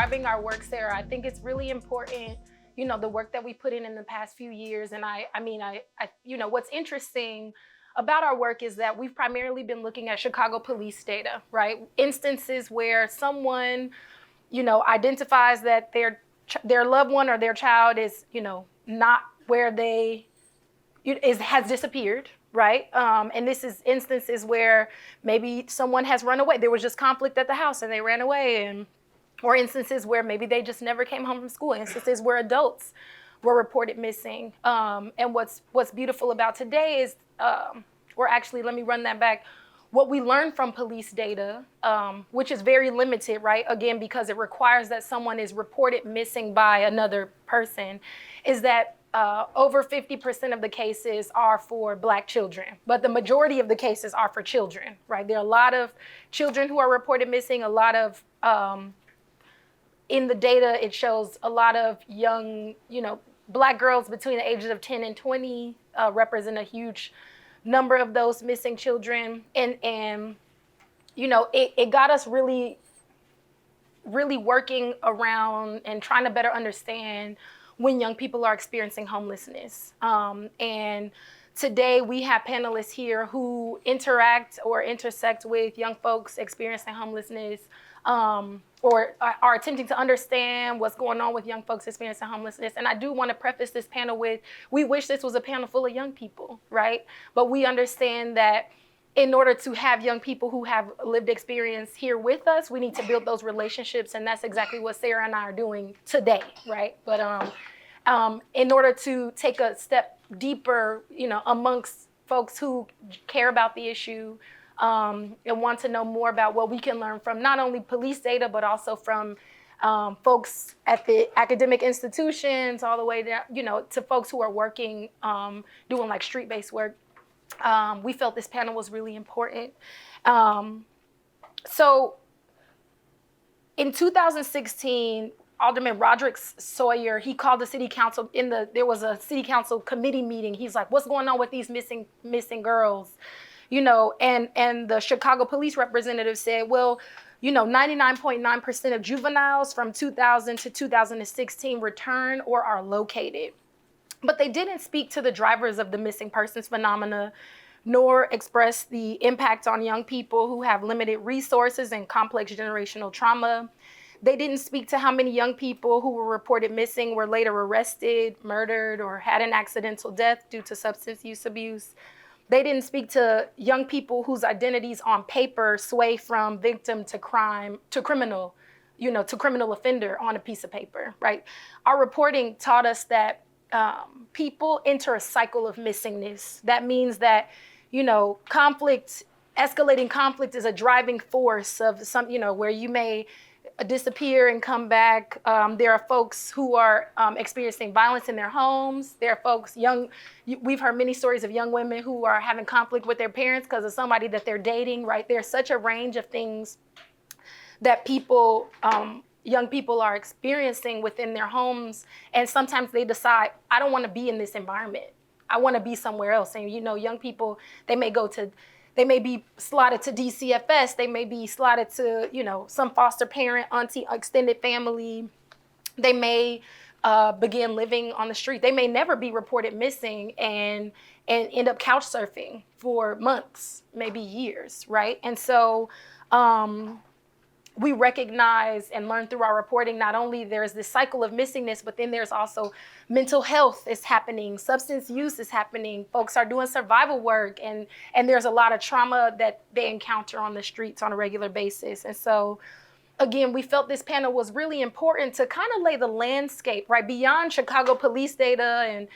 describing our work, Sarah, I think it's really important, the work that we put in the past few years. And what's interesting about our work is that we've primarily been looking at Chicago police data, right? Instances where someone, identifies that their loved one or their child is, not where has disappeared, right? And this is instances where maybe someone has run away. There was just conflict at the house and they ran away, or instances where maybe they just never came home from school, instances where adults were reported missing. And what's beautiful about today is, let me run that back. What we learned from police data, which is very limited, right? Again, because it requires that someone is reported missing by another person, is that over 50% of the cases are for Black children, but the majority of the cases are for children, right? There are a lot of children who are reported missing, a lot of, in the data, it shows a lot of young, Black girls between the ages of 10 and 20 represent a huge number of those missing children. And it got us really, really working around and trying to better understand when young people are experiencing homelessness. And today we have panelists here who interact or intersect with young folks experiencing homelessness, or are attempting to understand what's going on with young folks experiencing homelessness. And I do want to preface this panel with, we wish this was a panel full of young people, right? But we understand that in order to have young people who have lived experience here with us, we need to build those relationships. And that's exactly what Sarah and I are doing today, right? But in order to take a step deeper, amongst folks who care about the issue, and want to know more about what we can learn from not only police data, but also from folks at the academic institutions, all the way down, to folks who are working, doing like street-based work. We felt this panel was really important. So in 2016, Alderman Roderick Sawyer, he called the city council there was a city council committee meeting. He's like, what's going on with these missing girls? And the Chicago police representative said, well, 99.9% of juveniles from 2000 to 2016 return or are located. But they didn't speak to the drivers of the missing persons phenomena, nor express the impact on young people who have limited resources and complex generational trauma. They didn't speak to how many young people who were reported missing were later arrested, murdered, or had an accidental death due to substance use abuse. They didn't speak to young people whose identities on paper sway from victim to crime, to criminal, to criminal offender on a piece of paper, right? Our reporting taught us that people enter a cycle of missingness. That means that, escalating conflict is a driving force of some, where you may disappear and come back. There are folks who are experiencing violence in their homes. There are folks, we've heard many stories of young women who are having conflict with their parents because of somebody that they're dating, right? There's such a range of things that young people are experiencing within their homes. And sometimes they decide, I don't want to be in this environment. I want to be somewhere else. And young people, they may be slotted to DCFS. They may be slotted to, some foster parent, auntie, extended family. They may begin living on the street. They may never be reported missing and end up couch surfing for months, maybe years, right? And so we recognize and learn through our reporting, not only there's this cycle of missingness, but then there's also mental health is happening, substance use is happening, folks are doing survival work, and there's a lot of trauma that they encounter on the streets on a regular basis. And so, again, we felt this panel was really important to kind of lay the landscape, right, beyond Chicago police data and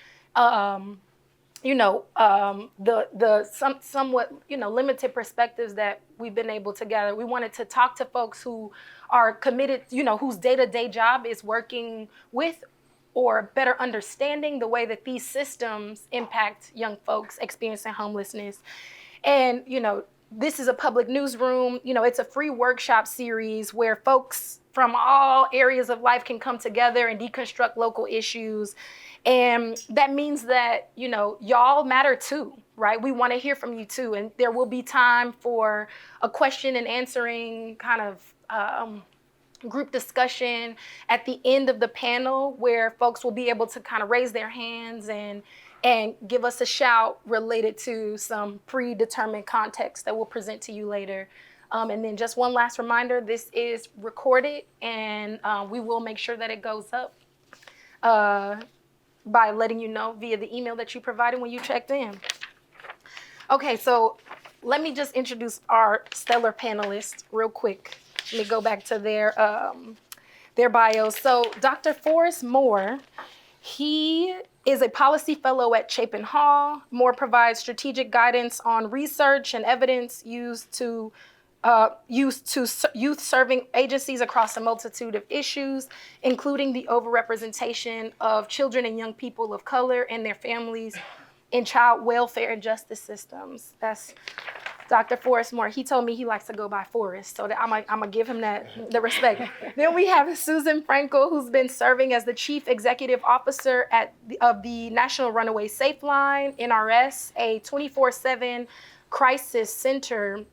the somewhat, limited perspectives that we've been able to gather. We wanted to talk to folks who are committed, whose day-to-day job is working with or better understanding the way that these systems impact young folks experiencing homelessness. And, this is a public newsroom. It's a free workshop series where folks from all areas of life can come together and deconstruct local issues. And that means that, y'all matter too, right? We want to hear from you too. And there will be time for a question and answering kind of group discussion at the end of the panel where folks will be able to kind of raise their hands and give us a shout related to some predetermined context that we'll present to you later. And then just one last reminder, this is recorded, and we will make sure that it goes up by letting you know via the email that you provided when you checked in. Okay, so let me just introduce our stellar panelists real quick. Let me go back to their bios. So Dr. Forrest Moore, he is a policy fellow at Chapin Hall. Moore provides strategic guidance on research and evidence used to youth serving agencies across a multitude of issues, including the overrepresentation of children and young people of color and their families in child welfare and justice systems. That's Dr. Forrest Moore. He told me he likes to go by Forrest, so that I'm gonna give him the respect. Then we have Susan Frankel, who's been serving as the Chief Executive Officer of the National Runaway Safe Line, NRS, a 24/7 crisis center,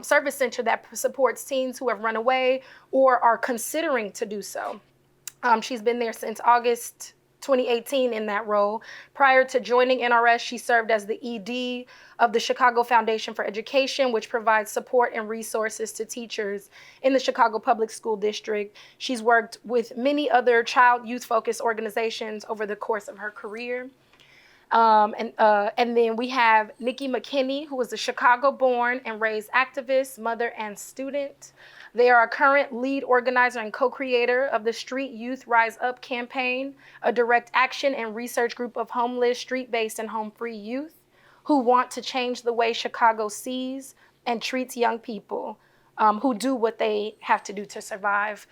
service center that supports teens who have run away or are considering to do so. She's been there since August 2018 in that role. Prior to joining NRS, she served as the ED of the Chicago Foundation for Education, which provides support and resources to teachers in the Chicago Public School District. She's worked with many other child youth-focused organizations over the course of her career. And then we have Nikki McKinney, who is a Chicago-born and raised activist, mother, and student. They are a current lead organizer and co-creator of the Street Youth Rise Up campaign, a direct action and research group of homeless, street-based, and home-free youth who want to change the way Chicago sees and treats young people who do what they have to do to survive.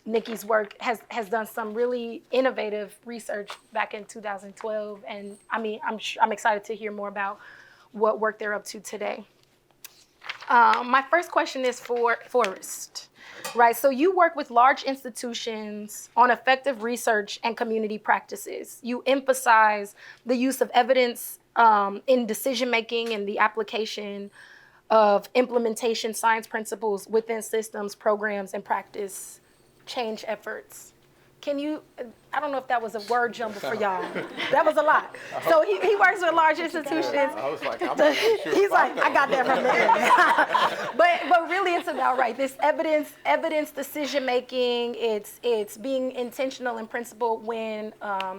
Nikki's work has done some really innovative research back in 2012, and I'm excited to hear more about what work they're up to today. My first question is for Forrest, right? So you work with large institutions on effective research and community practices. You emphasize the use of evidence in decision-making and the application of implementation science principles within systems, programs, and practice change efforts. Can you, I don't know if that was a word jumble for y'all. That was a lot. So he works with large institutions. I was like, I'm not sure. He's like, I got that from there. But really it's about, right, this evidence decision making, it's being intentional and principled when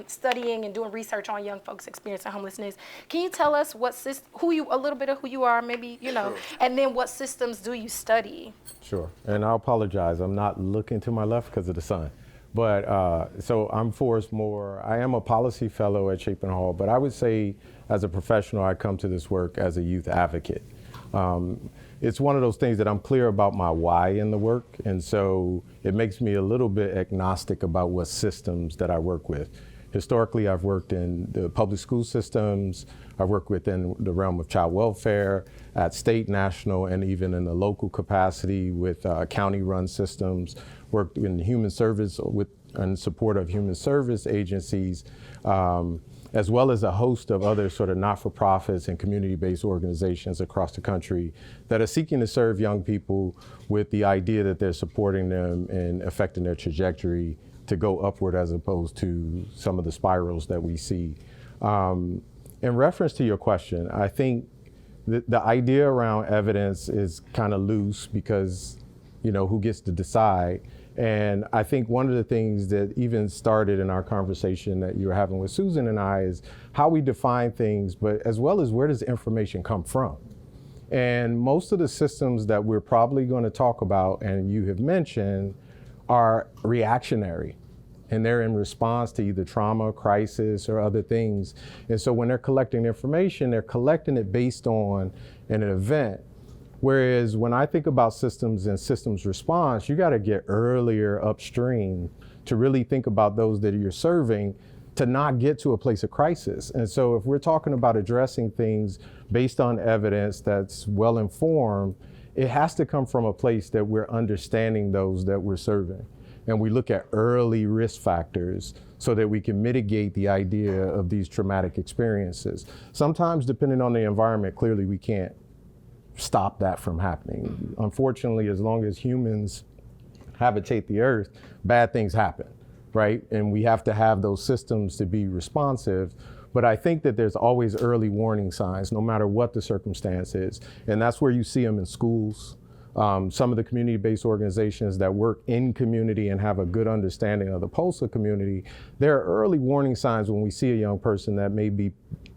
studying and doing research on young folks experiencing homelessness. Can you tell us a little bit of who you are, maybe, Sure. and then what systems do you study? Sure, and I'll apologize. I'm not looking to my left because of the sun. But so I'm Forrest Moore. I am a policy fellow at Chapin Hall, but I would say as a professional, I come to this work as a youth advocate. It's one of those things that I'm clear about my why in the work, and so it makes me a little bit agnostic about what systems that I work with. Historically, I've worked in the public school systems. I've worked within the realm of child welfare at state, national, and even in the local capacity with county-run systems. Worked in human service in support of human service agencies, as well as a host of other sort of not-for-profits and community-based organizations across the country that are seeking to serve young people with the idea that they're supporting them and affecting their trajectory to go upward as opposed to some of the spirals that we see. In reference to your question, I think the idea around evidence is kind of loose because, who gets to decide? And I think one of the things that even started in our conversation that you were having with Susan and I is how we define things, but as well as where does information come from? And most of the systems that we're probably going to talk about and you have mentioned are reactionary. And they're in response to either trauma, crisis, or other things. And so when they're collecting information, they're collecting it based on an event. Whereas when I think about systems and systems response, you got to get earlier upstream to really think about those that you're serving to not get to a place of crisis. And so if we're talking about addressing things based on evidence that's well informed, it has to come from a place that we're understanding those that we're serving. And we look at early risk factors so that we can mitigate the idea of these traumatic experiences. Sometimes, depending on the environment, clearly we can't stop that from happening. Unfortunately, as long as humans habitate the earth, bad things happen, right? And we have to have those systems to be responsive. But I think that there's always early warning signs, no matter what the circumstance is. And that's where you see them in schools. Some of the community-based organizations that work in community and have a good understanding of the postal community, there are early warning signs when we see a young person that may be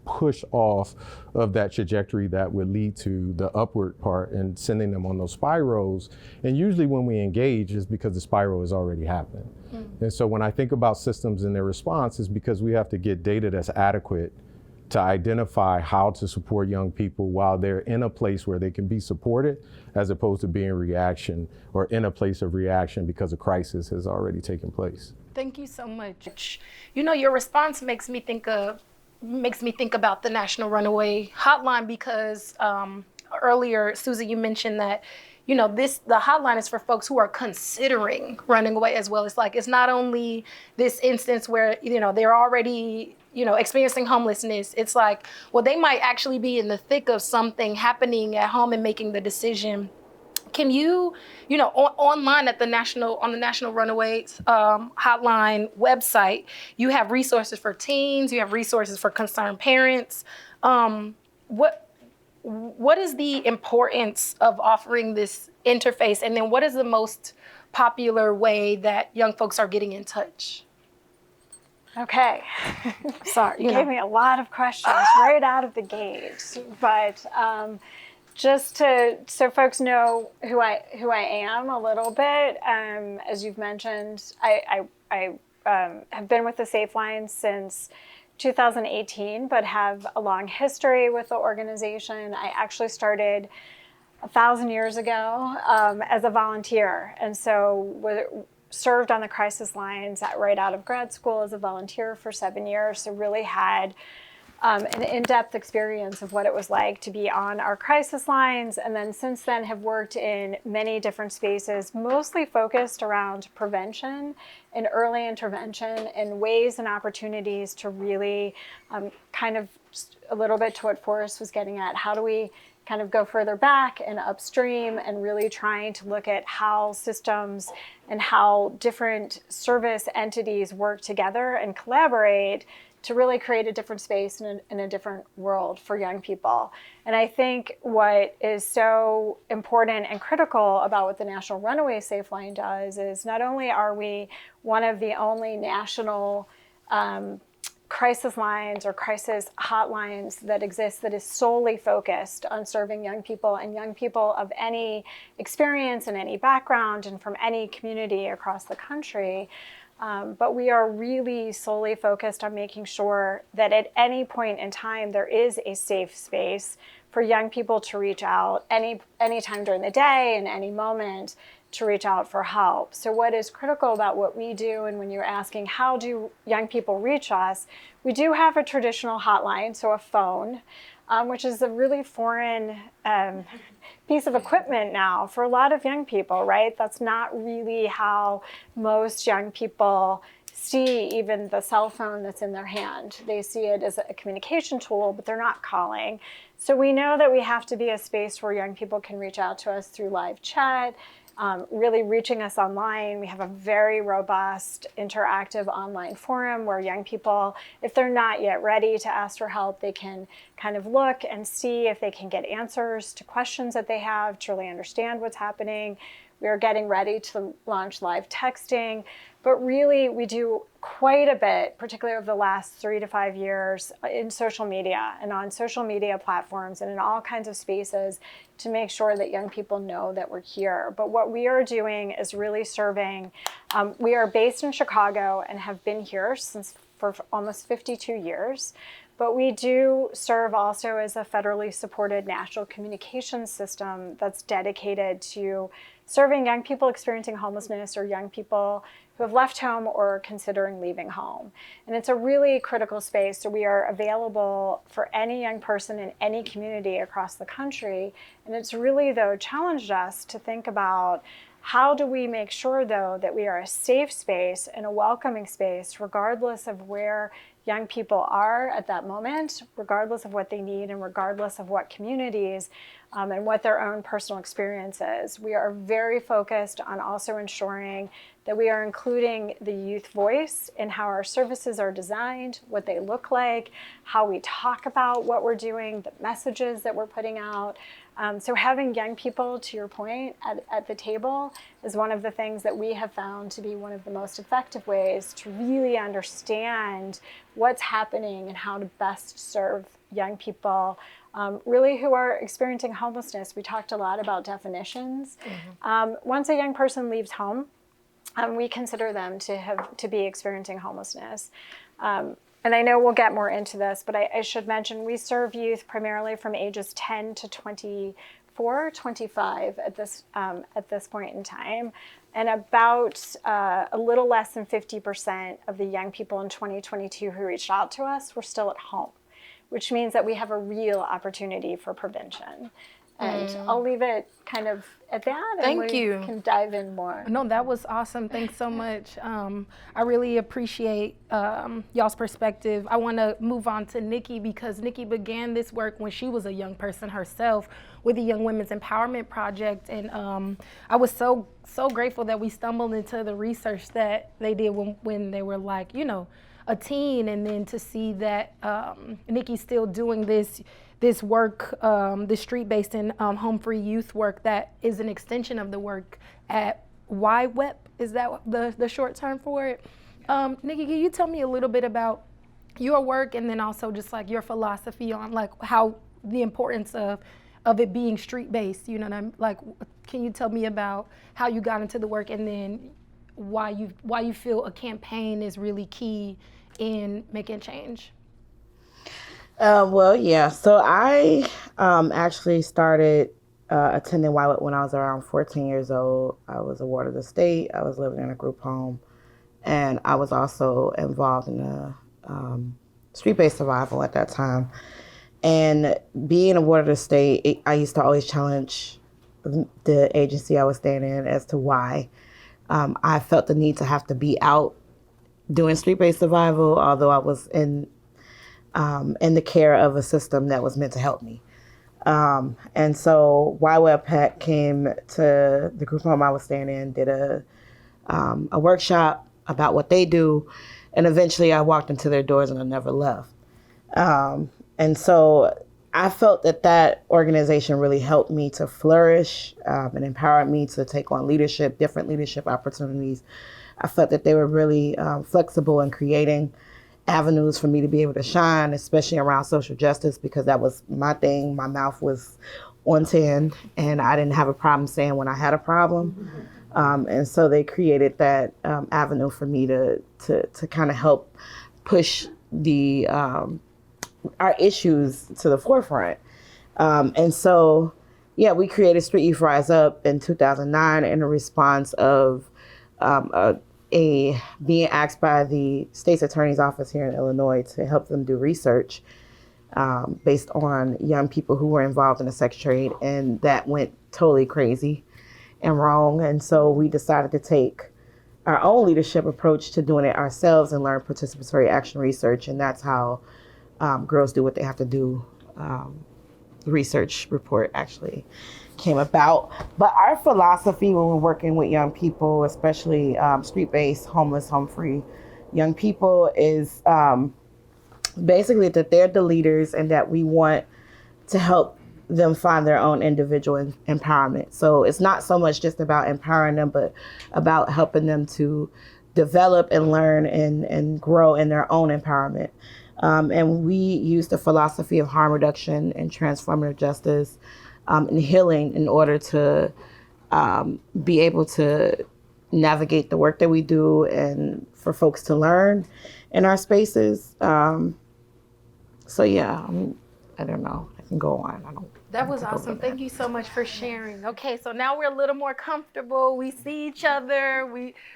pushed off of that trajectory that would lead to the upward part and sending them on those spirals. And usually when we engage is because the spiral has already happened. And so when I think about systems and their response is because we have to get data that's adequate to identify how to support young people while they're in a place where they can be supported, as opposed to being reaction or in a place of reaction because a crisis has already taken place. Thank you so much. You know, your response makes me think about the National Runaway Hotline, because earlier, Susie, you mentioned that, you know, the hotline is for folks who are considering running away as well. It's like, it's not only this instance where, you know, they're already, you know, experiencing homelessness. It's like, well, they might actually be in the thick of something happening at home and making the decision. Can you, you know, online at the National Runaway Hotline website, you have resources for teens, you have resources for concerned parents. What is the importance of offering this interface? And then what is the most popular way that young folks are getting in touch? Okay. Sorry, You gave me a lot of questions right out of the gate. But just so folks know who I am a little bit, as you've mentioned, I have been with the Safe Line since 2018, but have a long history with the organization. I actually started 1,000 years ago as a volunteer, and so served on the crisis lines right out of grad school as a volunteer for 7 years. So really had an in-depth experience of what it was like to be on our crisis lines, and then since then have worked in many different spaces, mostly focused around prevention and early intervention and ways and opportunities to really kind of a little bit to what Forrest was getting at. How do we kind of go further back and upstream, and really trying to look at how systems and how different service entities work together and collaborate to really create a different space in a different world for young people. And I think what is so important and critical about what the National Runaway Safe Line does is not only are we one of the only national crisis lines or crisis hotlines that exist that is solely focused on serving young people, and young people of any experience and any background and from any community across the country, but we are really solely focused on making sure that at any point in time there is a safe space for young people to reach out any time during the day and any moment to reach out for help. So what is critical about what we do, and when you're asking how do young people reach us, we do have a traditional hotline, so a phone, which is a really foreign piece of equipment now for a lot of young people, right? That's not really how most young people see even the cell phone that's in their hand. They see it as a communication tool, but they're not calling. So we know that we have to be a space where young people can reach out to us through live chat, really reaching us online. We have a very robust interactive online forum where young people, if they're not yet ready to ask for help, they can kind of look and see if they can get answers to questions that they have to really understand what's happening. We are getting ready to launch live texting, but really we do quite a bit, particularly over the last 3 to 5 years, in social media and on social media platforms and in all kinds of spaces to make sure that young people know that we're here. But what we are doing is really serving, we are based in Chicago and have been here for almost 52 years. But we do serve also as a federally supported national communications system that's dedicated to serving young people experiencing homelessness or young people who have left home or are considering leaving home. And it's a really critical space. So we are available for any young person in any community across the country. And it's really, though, challenged us to think about how do we make sure, though, that we are a safe space and a welcoming space, regardless of where young people are at that moment, regardless of what they need and regardless of what communities and what their own personal experience is. We are very focused on also ensuring that we are including the youth voice in how our services are designed, what they look like, how we talk about what we're doing, the messages that we're putting out. So having young people, to your point, at the table is one of the things that we have found to be one of the most effective ways to really understand what's happening and how to best serve young people, really who are experiencing homelessness. We talked a lot about definitions. Once a young person leaves home, we consider them to be experiencing homelessness. And I know we'll get more into this, but I should mention we serve youth primarily from ages 10 to 24, 25 at this point in time. And about a little less than 50% of the young people in 2022 who reached out to us were still at home, which means that we have a real opportunity for prevention. And I'll leave it kind of at that. Thank and we you. can dive in more. No, that was awesome. Thanks so much. I really appreciate y'all's perspective. I want to move on to Nikki because Nikki began this work when she was a young person herself with the Young Women's Empowerment Project. And I was so grateful that we stumbled into the research that they did when they were like, you know, a teen, and then to see that Nikki's still doing this work, this street-based and home-free youth work that is an extension of the work at YWEP. Is that the short term for it? Nikki, can you tell me a little bit about your work and then also just like your philosophy on like how the importance of it being street-based, you know what I'm like, can you tell me about how you got into the work and then why you feel a campaign is really key in making change? Well, yeah. So I actually started attending YWAT when I was around 14 years old. I was a ward of the state. I was living in a group home. And I was also involved in a street-based survival at that time. And being a ward of the state, I used to always challenge the agency I was staying in as to why I felt the need to have to be out doing street-based survival, although I was in the care of a system that was meant to help me. And so YWEP came to the group home I was staying in, did a workshop about what they do, and eventually I walked into their doors and I never left. And so I felt that organization really helped me to flourish and empowered me to take on leadership, different leadership opportunities. I felt that they were really flexible in creating avenues for me to be able to shine, especially around social justice, because that was my thing. My mouth was on 10 and I didn't have a problem saying when I had a problem. And so they created that avenue for me to kind of help push the our issues to the forefront. And so, yeah, we created Street Youth Rise Up in 2009 in a response of being asked by the state's attorney's office here in Illinois to help them do research based on young people who were involved in the sex trade, and that went totally crazy and wrong. And so we decided to take our own leadership approach to doing it ourselves and learn participatory action research, and that's how Girls Do What They Have to Do research report actually came about. But our philosophy when we're working with young people, especially street-based, homeless, home-free young people, is basically that they're the leaders and that we want to help them find their own individual empowerment. So it's not so much just about empowering them, but about helping them to develop and learn and grow in their own empowerment. And we use the philosophy of harm reduction and transformative justice and healing in order to be able to navigate the work that we do and for folks to learn in our spaces. So yeah, I don't know. I can go on. That was awesome. Thank you so much for sharing. Okay, so now we're a little more comfortable. We see each other.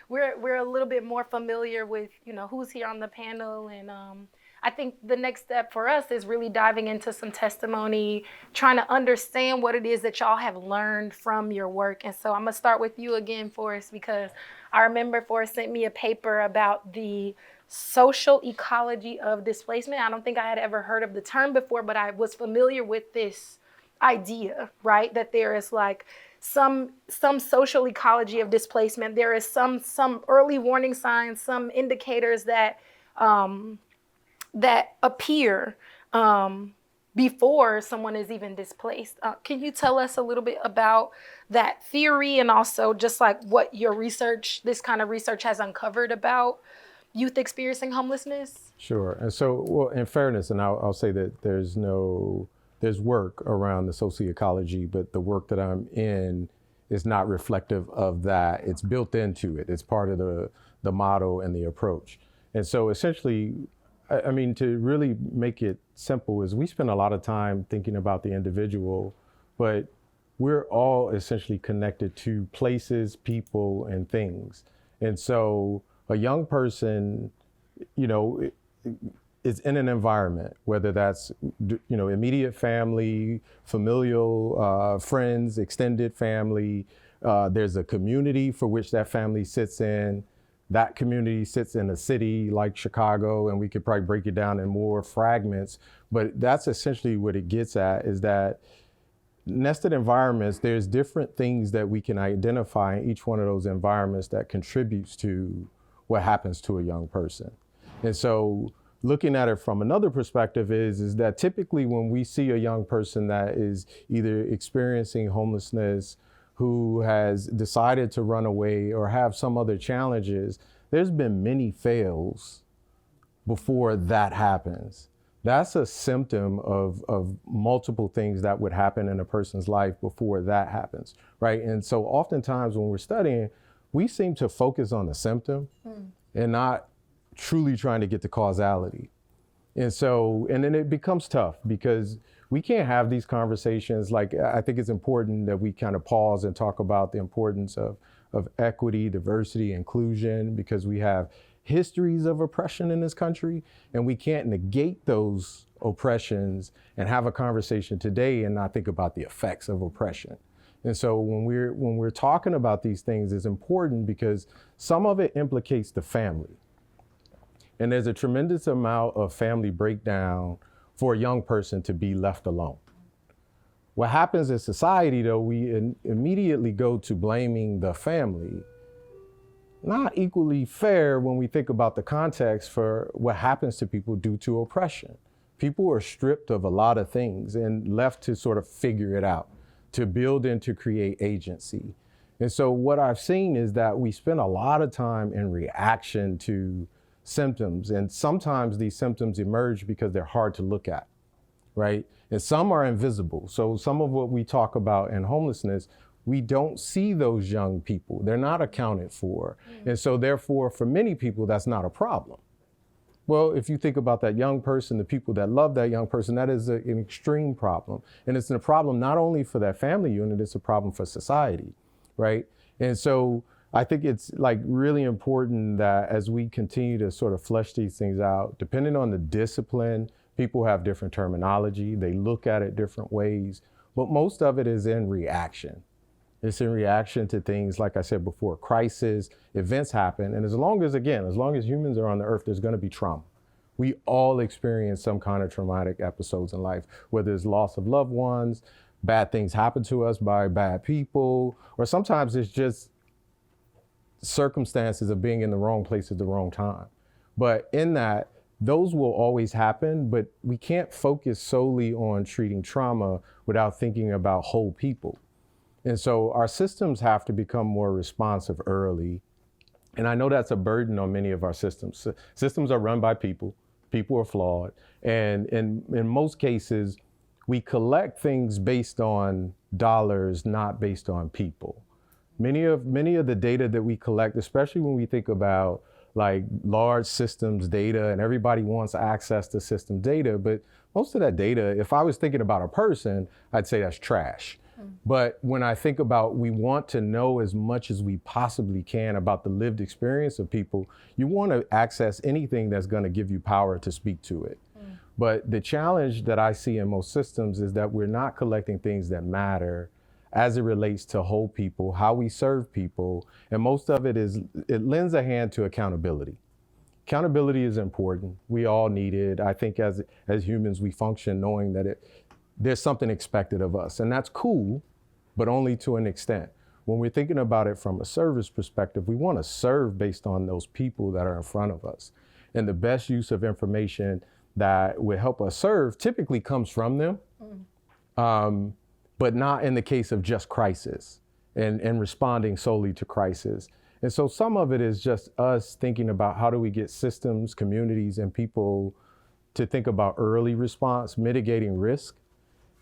We're a little bit more familiar with, you know, who's here on the panel. And I think the next step for us is really diving into some testimony, trying to understand what it is that y'all have learned from your work. And so I'm gonna start with you again, Forrest, because I remember Forrest sent me a paper about the social ecology of displacement. I don't think I had ever heard of the term before, but I was familiar with this idea, right? That there is like some social ecology of displacement. There is some early warning signs, some indicators that that appear before someone is even displaced. Can you tell us a little bit about that theory, and also just like what your research, this kind of research, has uncovered about youth experiencing homelessness? Sure. And so, well, in fairness, and I'll say that there's work around the socioecology, but the work that I'm in is not reflective of that. It's built into it. It's part of the model and the approach. And so essentially, I mean, to really make it simple, is we spend a lot of time thinking about the individual, but we're all essentially connected to places, people, and things. And so a young person, you know, is in an environment, whether that's, you know, immediate family, familial, friends, extended family. There's a community for which that family sits in. That community sits in a city like Chicago, and we could probably break it down in more fragments. But that's essentially what it gets at, is that nested environments, there's different things that we can identify in each one of those environments that contributes to what happens to a young person. And so looking at it from another perspective is that typically when we see a young person that is either experiencing homelessness, who has decided to run away or have some other challenges, there's been many fails before that happens. That's a symptom of multiple things that would happen in a person's life before that happens, right? And so oftentimes when we're studying, we seem to focus on the symptom and not truly trying to get to causality. And so, and then it becomes tough because we can't have these conversations. Like, I think it's important that we kind of pause and talk about the importance of equity, diversity, inclusion, because we have histories of oppression in this country, and we can't negate those oppressions and have a conversation today and not think about the effects of oppression. And so when we're talking about these things, it's important because some of it implicates the family. And there's a tremendous amount of family breakdown for a young person to be left alone. What happens in society, though, we immediately go to blaming the family. Not equally fair when we think about the context for what happens to people due to oppression. People are stripped of a lot of things and left to sort of figure it out, to build and to create agency. And so what I've seen is that we spend a lot of time in reaction to symptoms, and sometimes these symptoms emerge because they're hard to look at, right? And some are invisible. So some of what we talk about in homelessness, we don't see those young people. They're not accounted for. And so therefore, for many people, that's not a problem. Well, if you think about that young person, the people that love that young person, that is an extreme problem. And it's a problem not only for that family unit, it's a problem for society, right? And so I think it's like really important that as we continue to sort of flesh these things out, depending on the discipline, people have different terminology, they look at it different ways, but most of it is in reaction. It's in reaction to things, like I said before, crisis, events happen. And as long as humans are on the earth, there's gonna be trauma. We all experience some kind of traumatic episodes in life, whether it's loss of loved ones, bad things happen to us by bad people, or sometimes it's just circumstances of being in the wrong place at the wrong time. But in that, those will always happen, but we can't focus solely on treating trauma without thinking about whole people. And so our systems have to become more responsive early. And I know that's a burden on many of our systems. Systems are run by people. People are flawed. And in most cases, we collect things based on dollars, not based on people. Many of the data that we collect, especially when we think about like large systems data, and everybody wants access to system data, but most of that data, if I was thinking about a person, I'd say that's trash. But when I think about, we want to know as much as we possibly can about the lived experience of people, you want to access anything that's going to give you power to speak to it. But the challenge that I see in most systems is that we're not collecting things that matter as it relates to whole people, how we serve people. And most of it lends a hand to accountability. Accountability is important. We all need it. I think as humans, we function knowing that there's something expected of us, and that's cool, but only to an extent. When we're thinking about it from a service perspective, we want to serve based on those people that are in front of us. And the best use of information that would help us serve typically comes from them, but not in the case of just crisis and responding solely to crisis. And so some of it is just us thinking about how do we get systems, communities, and people to think about early response, mitigating risk.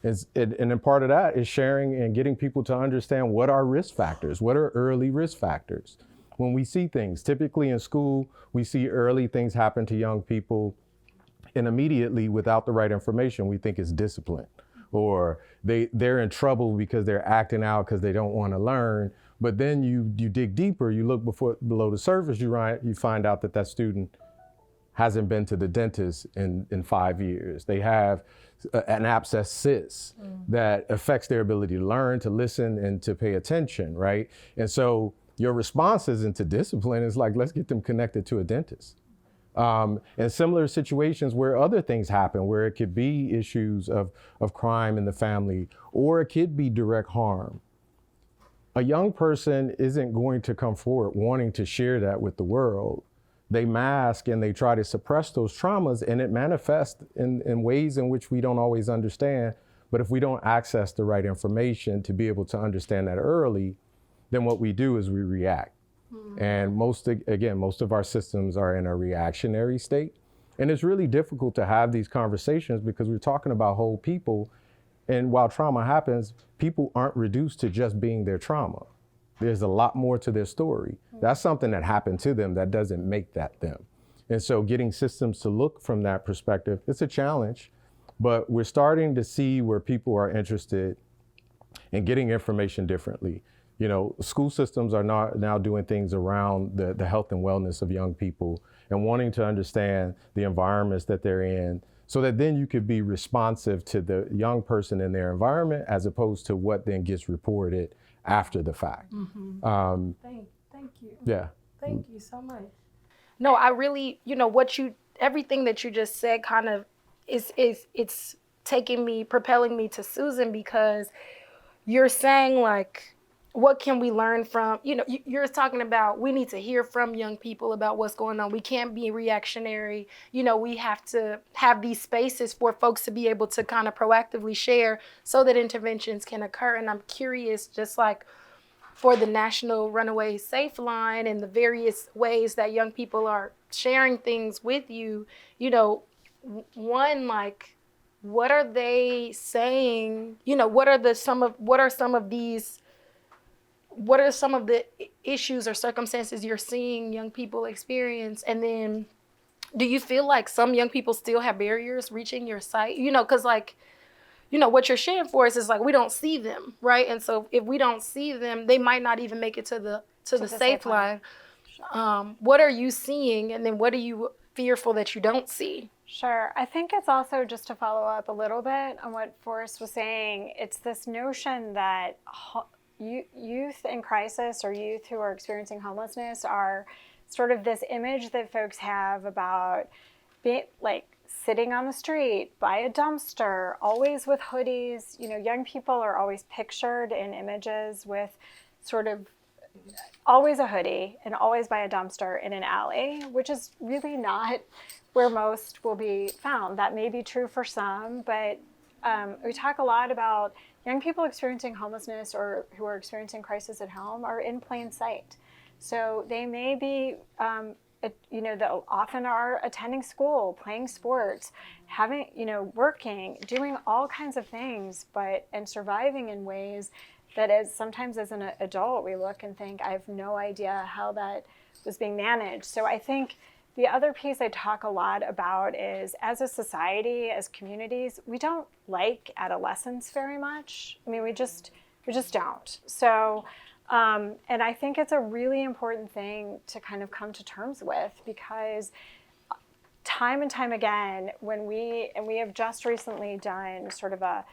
And then part of that is sharing and getting people to understand what are risk factors, what are early risk factors. When we see things, typically in school, we see early things happen to young people, and immediately without the right information, we think it's discipline, or they're in trouble because they're acting out because they don't want to learn. But then you dig deeper, you look below the surface, you find out that student hasn't been to the dentist in 5 years. They have an abscess cyst that affects their ability to learn, to listen, and to pay attention, right? And so your response isn't to discipline, it's like, let's get them connected to a dentist. And similar situations where other things happen, where it could be issues of crime in the family, or it could be direct harm. A young person isn't going to come forward wanting to share that with the world. They mask and they try to suppress those traumas, and it manifests in ways in which we don't always understand. But if we don't access the right information to be able to understand that early, then what we do is we react. And most of our systems are in a reactionary state. And it's really difficult to have these conversations because we're talking about whole people. And while trauma happens, people aren't reduced to just being their trauma. There's a lot more to their story. That's something that happened to them that doesn't make that them. And so getting systems to look from that perspective, it's a challenge, but we're starting to see where people are interested in getting information differently. You know, school systems are now doing things around the health and wellness of young people and wanting to understand the environments that they're in, so that then you could be responsive to the young person in their environment as opposed to what then gets reported after the fact. Thank you. Yeah. Thank you so much. No, I really, everything that you just said kind of it's propelling me to Susan, because you're saying, like, what can we learn from, you're talking about we need to hear from young people about what's going on. We can't be reactionary. We have to have these spaces for folks to be able to kind of proactively share so that interventions can occur. And I'm curious, just like for the National Runaway Safe Line and the various ways that young people are sharing things with you, one, like, what are they saying? What are some of the issues or circumstances you're seeing young people experience? And then do you feel like some young people still have barriers reaching your site? Because what you're sharing for us is like, we don't see them, right? And so if we don't see them, they might not even make it to the safe line. What are you seeing? And then what are you fearful that you don't see? Sure. I think it's also, just to follow up a little bit on what Forrest was saying, it's this notion that youth in crisis, or youth who are experiencing homelessness, are sort of this image that folks have about being like sitting on the street by a dumpster, always with hoodies. Young people are always pictured in images with sort of always a hoodie and always by a dumpster in an alley, which is really not where most will be found. That may be true for some, but we talk a lot about young people experiencing homelessness or who are experiencing crisis at home are in plain sight. So they may be, they often are attending school, playing sports, having, working, doing all kinds of things, and surviving in ways that sometimes as an adult we look and think, I have no idea how that was being managed. So I think the other piece I talk a lot about is, as a society, as communities, we don't like adolescents very much. I mean, we just don't. So, and I think it's a really important thing to kind of come to terms with, because time and time again, we have just recently done sort of a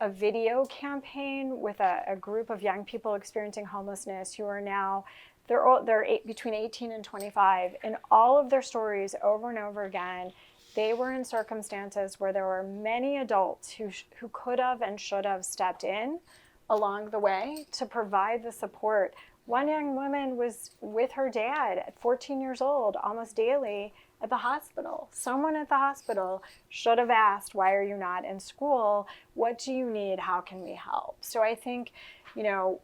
video campaign with a group of young people experiencing homelessness who are now between 18 and 25. In all of their stories over and over again, they were in circumstances where there were many adults who could have and should have stepped in along the way to provide the support. One young woman was with her dad at 14 years old, almost daily, at the hospital. Someone at the hospital should have asked, why are you not in school? What do you need? How can we help? So I think,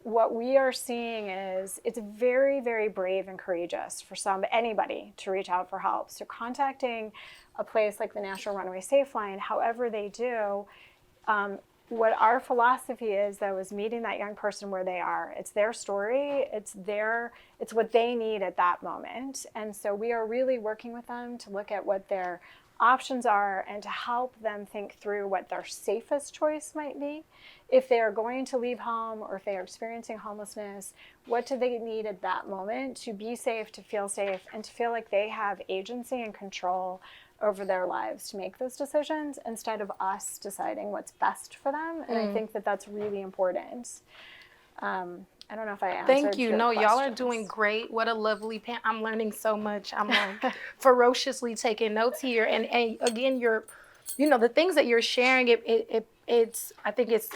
what we are seeing is it's very, very brave and courageous for anybody to reach out for help. So contacting a place like the National Runaway Safe Line, however they do, what our philosophy is, though, is meeting that young person where they are. It's their story. It's what they need at that moment. And so we are really working with them to look at what their options are and to help them think through what their safest choice might be. If they are going to leave home or if they are experiencing homelessness, what do they need at that moment to be safe, and to feel like they have agency and control over their lives to make those decisions instead of us deciding what's best for them. And I think that that's really important. I don't know if I answered. Thank you. your No, questions. y'all are doing great. What a lovely panel. I'm learning so much. I'm like ferociously taking notes here. And again, the things that you're sharing, I think it's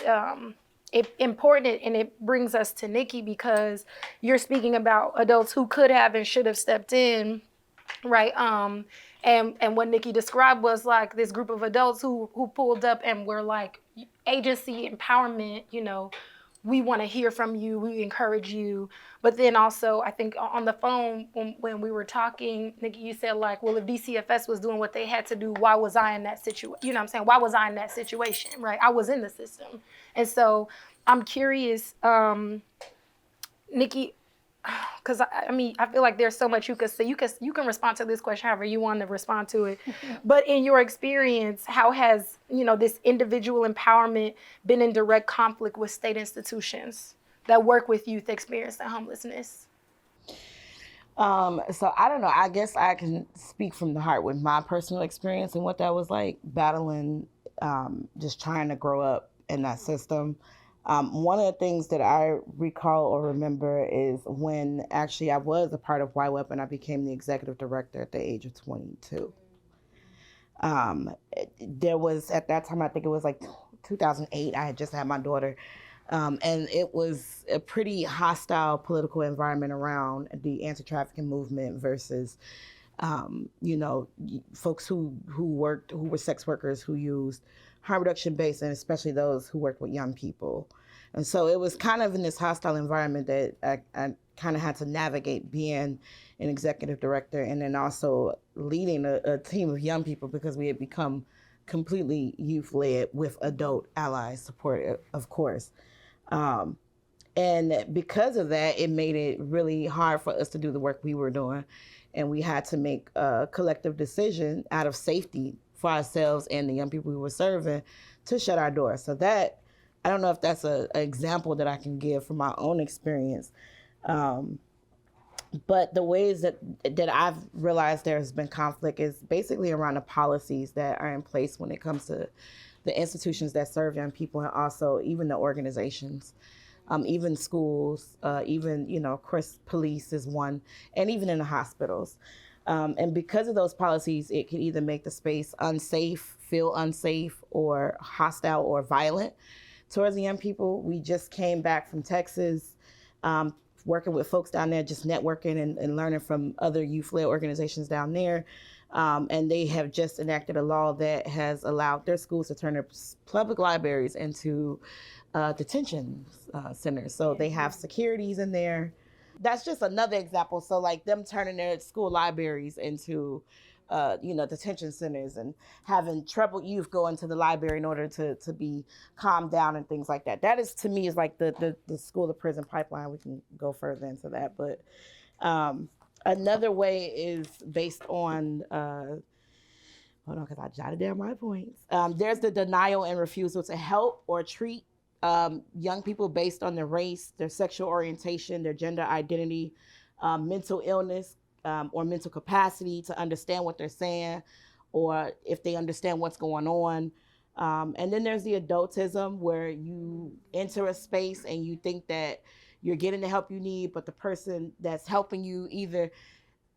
important, and it brings us to Nikki, because you're speaking about adults who could have and should have stepped in, right? And what Nikki described was like this group of adults who pulled up and were like, agency, empowerment, we want to hear from you, we encourage you. But then also, I think on the phone, when we were talking, Nikki, you said like, well, if DCFS was doing what they had to do, why was I in that situation? You know what I'm saying? Why was I in that situation, right? I was in the system. And so I'm curious, Nikki, because I feel like there's so much you could say. You can respond to this question however you want to respond to it. But in your experience, how has this individual empowerment been in direct conflict with state institutions that work with youth experiencing homelessness? So I don't know. I guess I can speak from the heart with my personal experience and what that was like, battling, just trying to grow up in that system. One of the things that I recall or remember is when actually I was a part of YWEP and I became the executive director at the age of 22. There was, at that time, I think it was like 2008, I had just had my daughter. And it was a pretty hostile political environment around the anti-trafficking movement versus, folks who were sex workers who used harm reduction based, and especially those who worked with young people. And so it was kind of in this hostile environment that I kind of had to navigate being an executive director and then also leading a team of young people, because we had become completely youth-led with adult allies support, of course. And because of that, it made it really hard for us to do the work we were doing. And we had to make a collective decision out of safety for ourselves and the young people we were serving to shut our doors. So that, I don't know if that's an example that I can give from my own experience. But the ways that I've realized there has been conflict is basically around the policies that are in place when it comes to the institutions that serve young people, and also even the organizations, even schools, even, of course, police is one, and even in the hospitals. And because of those policies, it can either make the space unsafe, feel unsafe, or hostile or violent towards the young people. We just came back from Texas, working with folks down there, just networking and learning from other youth-led organizations down there. And they have just enacted a law that has allowed their schools to turn their public libraries into detention centers. So they have securities in there. That's just another example. So like them turning their school libraries into, detention centers, and having troubled youth go into the library in order to be calmed down and things like that. That is, to me, is like the school to prison pipeline. We can go further into that. But another way is based on, hold on, because I jotted down my points. There's the denial and refusal to help or treat young people based on their race, their sexual orientation, their gender identity, mental illness, or mental capacity to understand what they're saying, or if they understand what's going on. And then there's the adultism, where you enter a space and you think that you're getting the help you need, but the person that's helping you either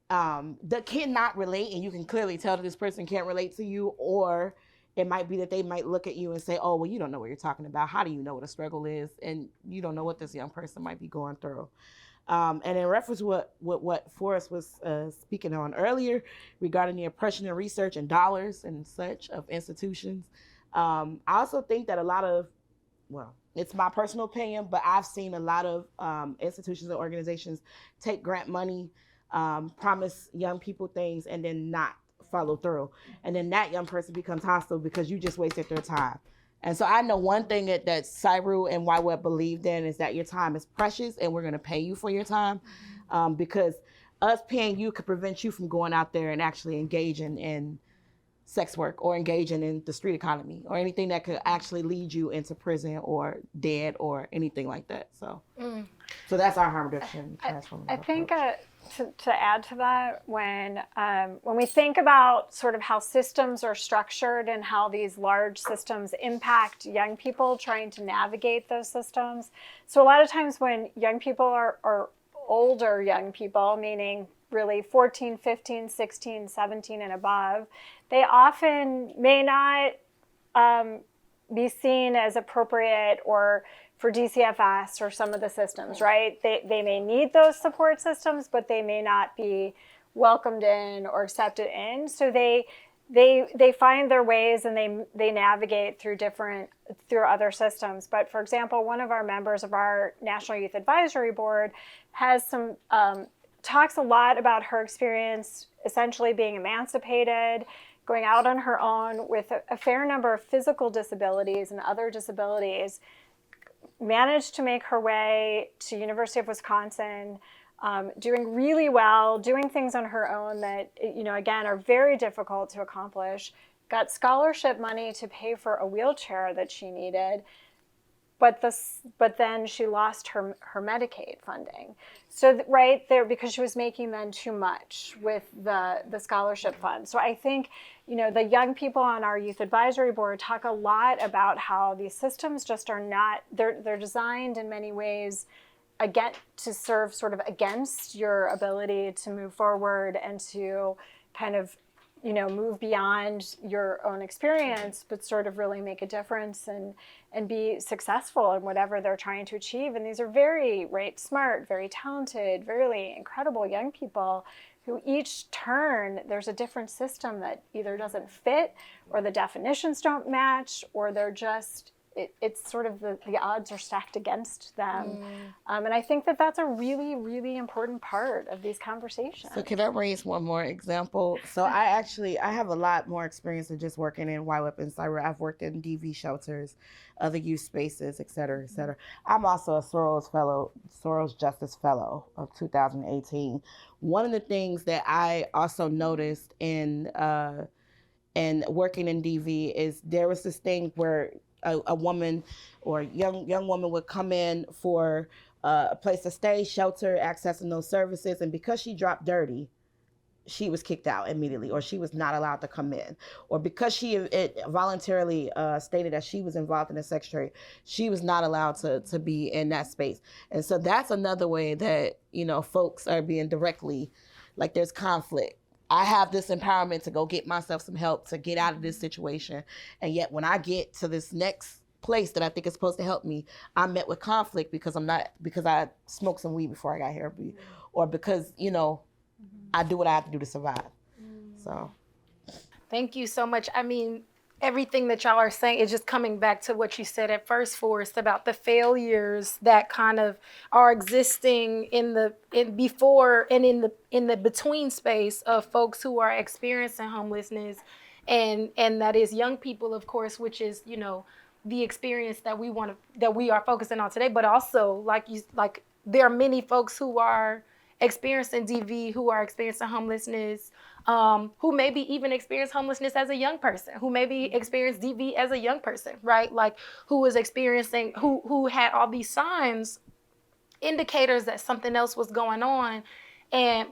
that cannot relate, and you can clearly tell that this person can't relate to you, or it might be that they might look at you and say, oh, well, you don't know what you're talking about. How do you know what a struggle is? And you don't know what this young person might be going through. And in reference to what Forrest was speaking on earlier regarding the oppression and research and dollars and such of institutions, I also think that a lot of, well, it's my personal opinion, but I've seen a lot of institutions and organizations take grant money, promise young people things, and then not follow through. And then that young person becomes hostile because you just wasted their time. And so I know one thing that Cyru and YWeb believed in is that your time is precious, and we're going to pay you for your time, because us paying you could prevent you from going out there and actually engaging in sex work or engaging in the street economy or anything that could actually lead you into prison or dead or anything like that. So, so that's our harm reduction. I think to add to that, when we think about sort of how systems are structured and how these large systems impact young people trying to navigate those systems. So a lot of times when young people are older young people, meaning really 14, 15, 16, 17 and above, they often may not be seen as appropriate or for DCFS or some of the systems, right? They may need those support systems, but they may not be welcomed in or accepted in. So they find their ways and they navigate through other systems. But for example, one of our members of our National Youth Advisory Board has some talks a lot about her experience essentially being emancipated, going out on her own with a fair number of physical disabilities and other disabilities, managed to make her way to University of Wisconsin, doing really well, doing things on her own that, again, are very difficult to accomplish, got scholarship money to pay for a wheelchair that she needed, but then she lost her Medicaid funding. So right there, because she was making then too much with the scholarship fund. So I think, the young people on our youth advisory board talk a lot about how these systems just are not, they're designed in many ways to serve sort of against your ability to move forward and to kind of move beyond your own experience, but sort of really make a difference and be successful in whatever they're trying to achieve. And these are very smart, very talented, really incredible young people who each turn, there's a different system that either doesn't fit or the definitions don't match, or they're just, it's sort of the odds are stacked against them. And I think that that's a really, really important part of these conversations. So can I raise one more example? So I have a lot more experience than just working in YWeb and Cyber. I've worked in DV shelters, other youth spaces, et cetera, et cetera. I'm also a Soros Justice Fellow of 2018. One of the things that I also noticed in working in DV is there was this thing where a woman or young woman would come in for a place to stay, shelter, accessing those services, and because she dropped dirty, she was kicked out immediately, or she was not allowed to come in, or because she voluntarily stated that she was involved in a sex trade, she was not allowed to be in that space. And so that's another way that folks are being directly, like, there's conflict. I have this empowerment to go get myself some help to get out of this situation. And yet when I get to this next place that I think is supposed to help me, I'm met with conflict because I smoked some weed before I got here, or because, I do what I have to do to survive. So. Thank you so much. I mean, everything that y'all are saying is just coming back to what you said at first, Forrest, about the failures that kind of are existing in the between space of folks who are experiencing homelessness, and that is young people, of course, which is the experience that we are focusing on today. But also, like there are many folks who are experiencing DV, who are experiencing homelessness, who maybe even experience homelessness as a young person, who maybe experienced DV as a young person, right? Like who was experiencing, who had all these signs, indicators that something else was going on,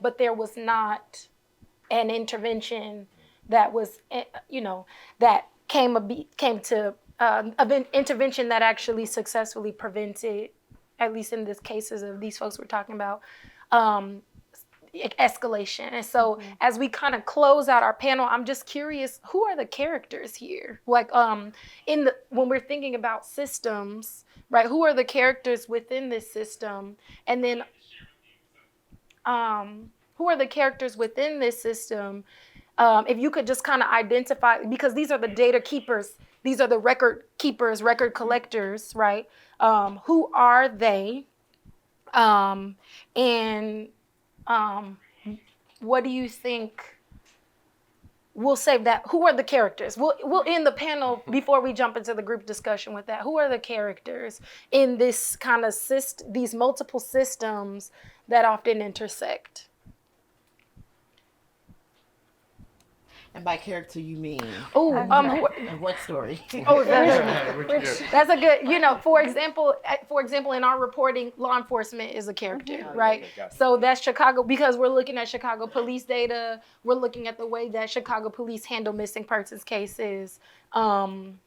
but there was not an intervention that was, that came to an intervention that actually successfully prevented at least in this cases of these folks we're talking about, escalation. And so as we kind of close out our panel, I'm just curious, who are the characters here? Like when we're thinking about systems, right? Who are the characters within this system? And then who are the characters within this system? If you could just kind of identify, because these are the data keepers, these are the record keepers, record collectors, right? Who are they? And what do you think? We'll save that. Who are the characters? We'll end the panel before we jump into the group discussion with that. Who are the characters in this kind of these multiple systems that often intersect? And by character, you mean? What story? That's a good, for example, in our reporting, law enforcement is a character, right? So that's Chicago, because we're looking at Chicago police data. We're looking at the way that Chicago police handle missing persons cases. And,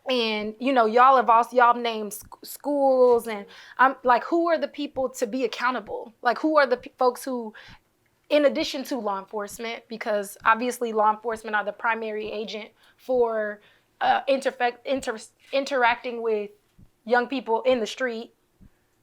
y'all named schools, and I'm like, who are the people to be accountable? Like, who are the folks who, in addition to law enforcement, because obviously law enforcement are the primary agent for interacting with young people in the street,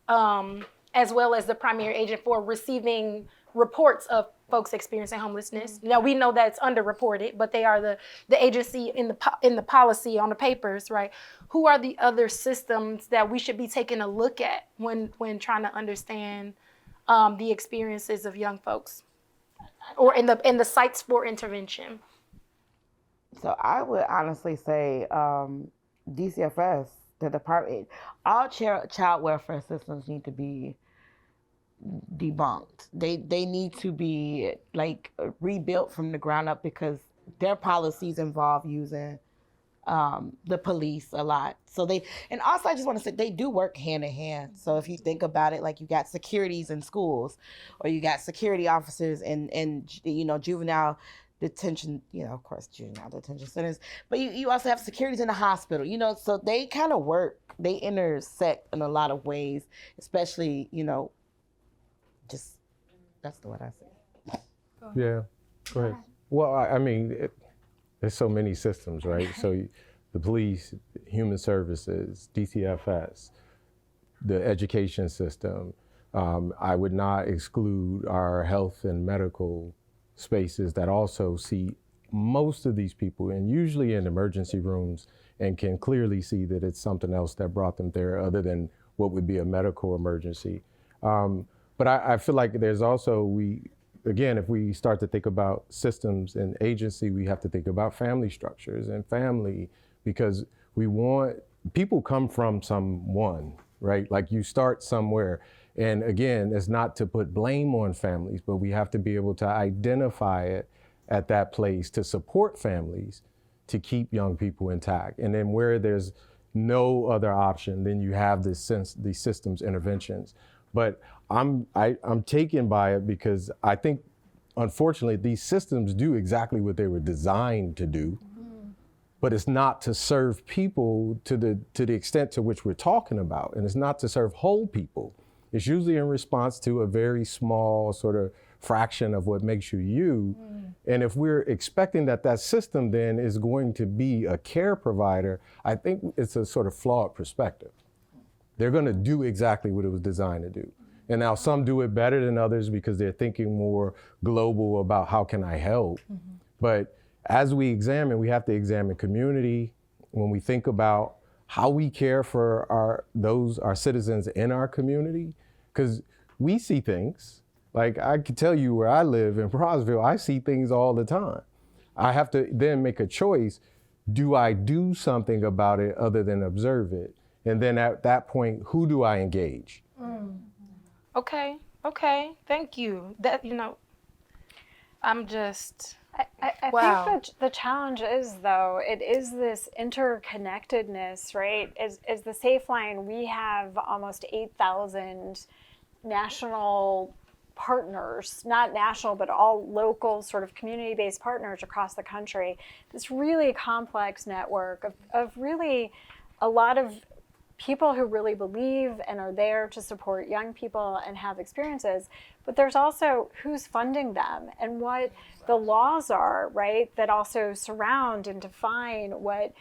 as well as the primary agent for receiving reports of folks experiencing homelessness. Now we know that it's underreported, but they are the agency in the policy on the papers, right? Who are the other systems that we should be taking a look at when trying to understand the experiences of young folks, or in the sites for intervention? So I would honestly say DCFS, the department, all child welfare systems need to be debunked. They need to be like rebuilt from the ground up, because their policies involve using the police a lot. So and also I just want to say they do work hand in hand. So if you think about it, like you got securities in schools, or you got security officers in juvenile detention, of course, juvenile detention centers, but you also have securities in the hospital, so they kind of work, they intersect in a lot of ways, especially, just, that's the word I say. Yeah, go ahead. Well, I mean, there's so many systems, right? So the police, human services, DCFS, the education system. I would not exclude our health and medical spaces that also see most of these people, and usually in emergency rooms, and can clearly see that it's something else that brought them there other than what would be a medical emergency. But I feel like there's also, again, if we start to think about systems and agency, we have to think about family structures and family, because people come from someone, right? Like you start somewhere. And again, it's not to put blame on families, but we have to be able to identify it at that place to support families to keep young people intact. And then where there's no other option, then you have these systems interventions. But I'm taken by it, because I think, unfortunately, these systems do exactly what they were designed to do, but it's not to serve people to the extent to which we're talking about, and it's not to serve whole people. It's usually in response to a very small sort of fraction of what makes you you. And if we're expecting that system then is going to be a care provider, I think it's a sort of flawed perspective. They're going to do exactly what it was designed to do. And now some do it better than others because they're thinking more global about how can I help. But as we have to examine community when we think about how we care for our citizens in our community, because we see things. Like I can tell you where I live in Prosville, I see things all the time. I have to then make a choice. Do I do something about it other than observe it? And then at that point, who do I engage? Okay, thank you. I'm just, I wow. think that the challenge is, though, it is this interconnectedness, right? As the Safe Line, we have almost 8,000 national partners, not national, but all local sort of community-based partners across the country. This really complex network of really a lot of people who really believe and are there to support young people and have experiences, but there's also who's funding them and what the laws are, right, that also surround and define what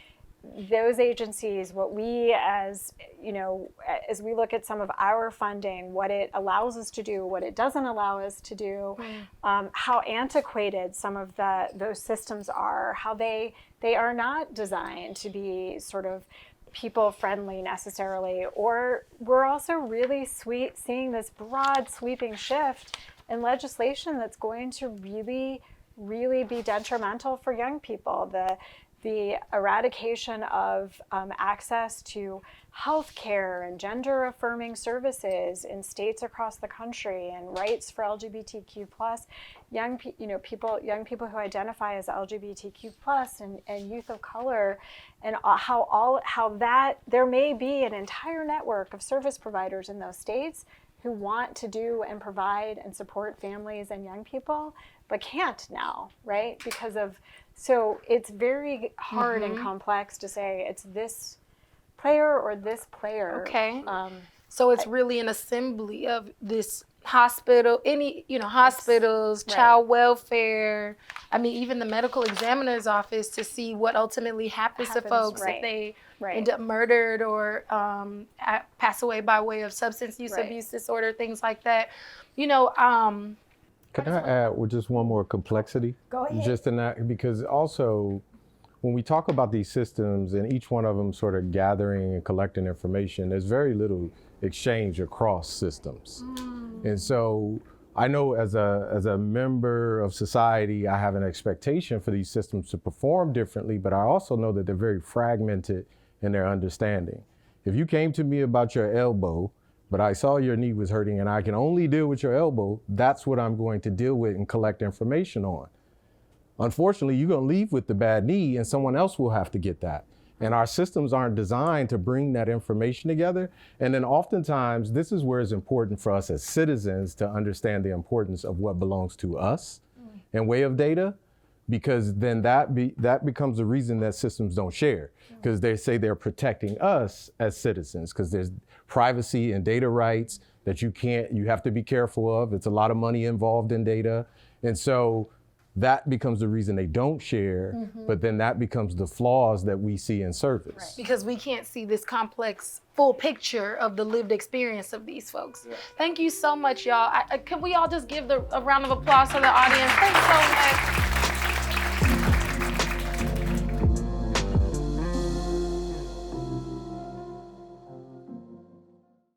those agencies, what we as, you know, as we look at some of our funding, what it allows us to do, what it doesn't allow us to do, how antiquated some of those systems are, how they are not designed to be sort of people friendly necessarily, or we're also really seeing this broad sweeping shift in legislation that's going to really, really be detrimental for young people. The eradication of access to health care and gender affirming services in states across the country, and rights for LGBTQ plus young people who identify as LGBTQ plus and youth of color, and how that there may be an entire network of service providers in those states who want to do and provide and support families and young people, but can't now, right? So it's very hard and complex to say it's this player or this player. Okay. So it's really an assembly of this hospital, hospitals, child welfare. I mean, even the medical examiner's office to see what ultimately happens to folks if they end up murdered or pass away by way of substance use abuse disorder, things like that. Can I add with just one more complexity? Go ahead. Just in that, because also when we talk about these systems and each one of them sort of gathering and collecting information, there's very little exchange across systems. And so I know as a member of society, I have an expectation for these systems to perform differently, but I also know that they're very fragmented in their understanding. If you came to me about your elbow, but I saw your knee was hurting and I can only deal with your elbow, that's what I'm going to deal with and collect information on. Unfortunately, you're going to leave with the bad knee and someone else will have to get that. And our systems aren't designed to bring that information together. And then oftentimes, this is where it's important for us as citizens to understand the importance of what belongs to us in way of data, because then that becomes the reason that systems don't share, because they say they're protecting us as citizens, because there's privacy and data rights that you have to be careful of. It's a lot of money involved in data. And so that becomes the reason they don't share, but then that becomes the flaws that we see in service. Right. Because we can't see this complex full picture of the lived experience of these folks. Yeah. Thank you so much, y'all. Can we all just give a round of applause to the audience? Thanks so much.